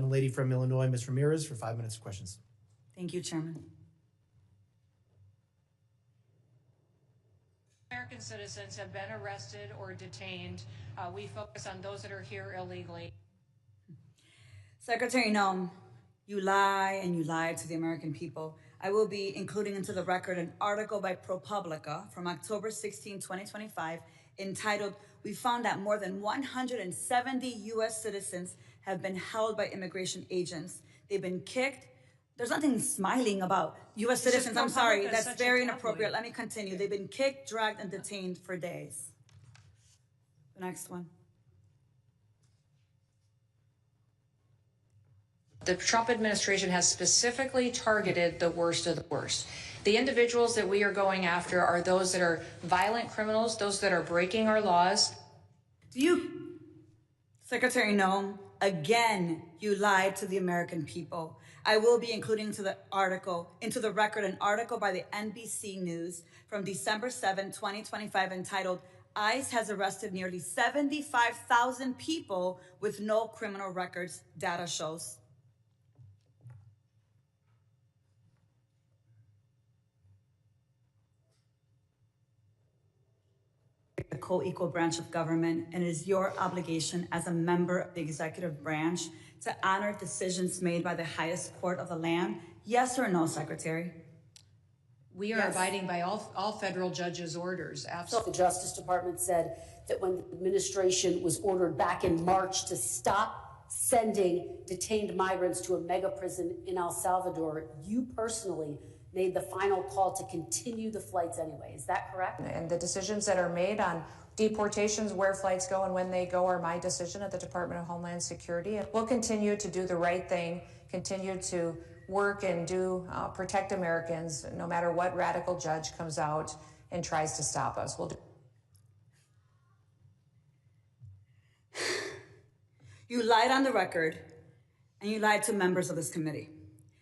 gentleman from Illinois, Ms. Ramirez, for 5 minutes of questions. Thank you, Chairman. American citizens have been arrested or detained. We focus on those that are here illegally. Secretary Noem, you lie and you lied to the American people. I will be including into the record an article by ProPublica from October 16, 2025, entitled, "We found that more than 170 U.S. citizens have been held by immigration agents. They've been kicked." There's nothing smiling about U.S. citizens. I'm sorry, that's very inappropriate. Let me continue. They've been kicked, dragged, and detained for days. The next one. The Trump administration has specifically targeted the worst of the worst. The individuals that we are going after are those that are violent criminals, those that are breaking our laws. Secretary Noem, again, you lied to the American people. I will be including into the record an article by the NBC News from December 7, 2025, entitled, "ICE has arrested nearly 75,000 people with no criminal records, data shows." The co-equal branch of government, and it is your obligation as a member of the executive branch to honor decisions made by the highest court of the land. Yes or no, Secretary? We are abiding by all federal judges' orders. Absolutely. The Justice Department said that when the administration was ordered back in March to stop sending detained migrants to a mega prison in El Salvador, you personally made the final call to continue the flights anyway. Is that correct? And the decisions that are made on deportations, where flights go and when they go, are my decision at the Department of Homeland Security. And we'll continue to do the right thing, continue to work and protect Americans, no matter what radical judge comes out and tries to stop us. We'll do. You lied on the record, and you lied to members of this committee.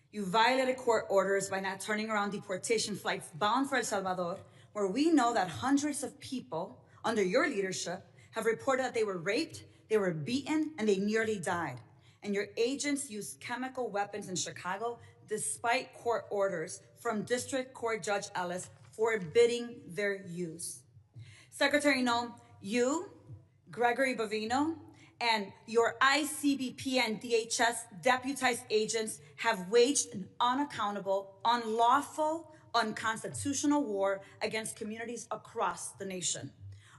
You violated court orders by not turning around deportation flights bound for El Salvador, where we know that hundreds of people under your leadership have reported that they were raped, they were beaten, and they nearly died. And your agents used chemical weapons in Chicago despite court orders from District Court Judge Ellis forbidding their use. Secretary Noem, you, Gregory Bovino, and your ICBP and DHS deputized agents have waged an unaccountable, unlawful, unconstitutional war against communities across the nation.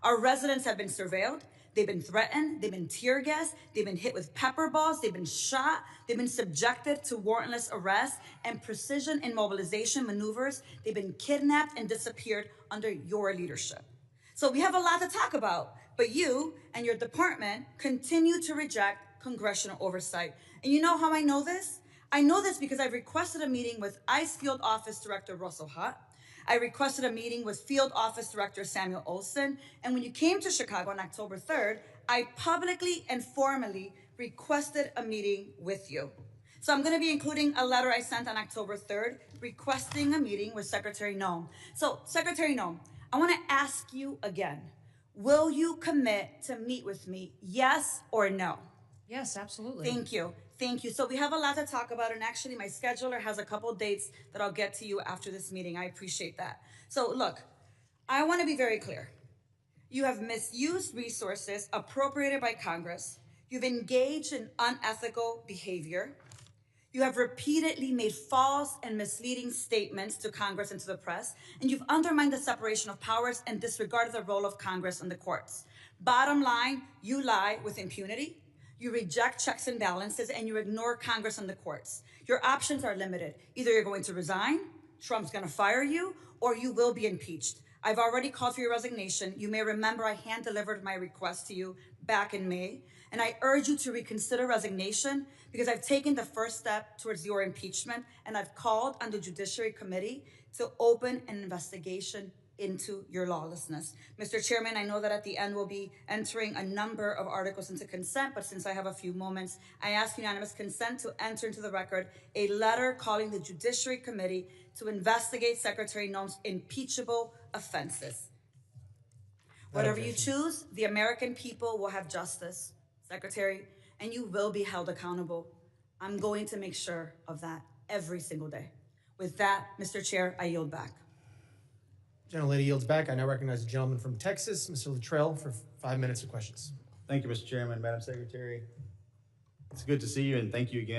Our residents have been surveilled, they've been threatened, they've been tear gassed, they've been hit with pepper balls, they've been shot, they've been subjected to warrantless arrest and precision immobilization maneuvers, they've been kidnapped and disappeared under your leadership. So we have a lot to talk about, but you and your department continue to reject congressional oversight. And you know how I know this? I know this because I've requested a meeting with ICE Field Office Director Russell Hutt. I requested a meeting with Field Office Director Samuel Olson. And when you came to Chicago on October 3rd, I publicly and formally requested a meeting with you. So I'm going to be including a letter I sent on October 3rd requesting a meeting with Secretary Noem. So Secretary Noem, I want to ask you again, will you commit to meet with me, yes or no? Yes, absolutely. Thank you. Thank you. So we have a lot to talk about, and actually my scheduler has a couple dates that I'll get to you after this meeting. I appreciate that. So look, I want to be very clear. You have misused resources appropriated by Congress. You've engaged in unethical behavior. You have repeatedly made false and misleading statements to Congress and to the press, and you've undermined the separation of powers and disregarded the role of Congress and the courts. Bottom line, you lie with impunity. You reject checks and balances, and you ignore Congress and the courts. Your options are limited. Either you're going to resign, Trump's going to fire you, or you will be impeached. I've already called for your resignation. You may remember I hand-delivered my request to you back in May, and I urge you to reconsider resignation because I've taken the first step towards your impeachment, and I've called on the Judiciary Committee to open an investigation into your lawlessness. Mr. Chairman, I know that at the end we'll be entering a number of articles into consent, but since I have a few moments, I ask unanimous consent to enter into the record a letter calling the Judiciary Committee to investigate Secretary Noem's impeachable offenses. Whatever you choose, the American people will have justice, Secretary, and you will be held accountable. I'm going to make sure of that every single day. With that, Mr. Chair, I yield back. Gentlelady yields back. I now recognize the gentleman from Texas, Mr. Luttrell, for 5 minutes of questions. Thank you, Mr. Chairman, Madam Secretary. It's good to see you, and thank you again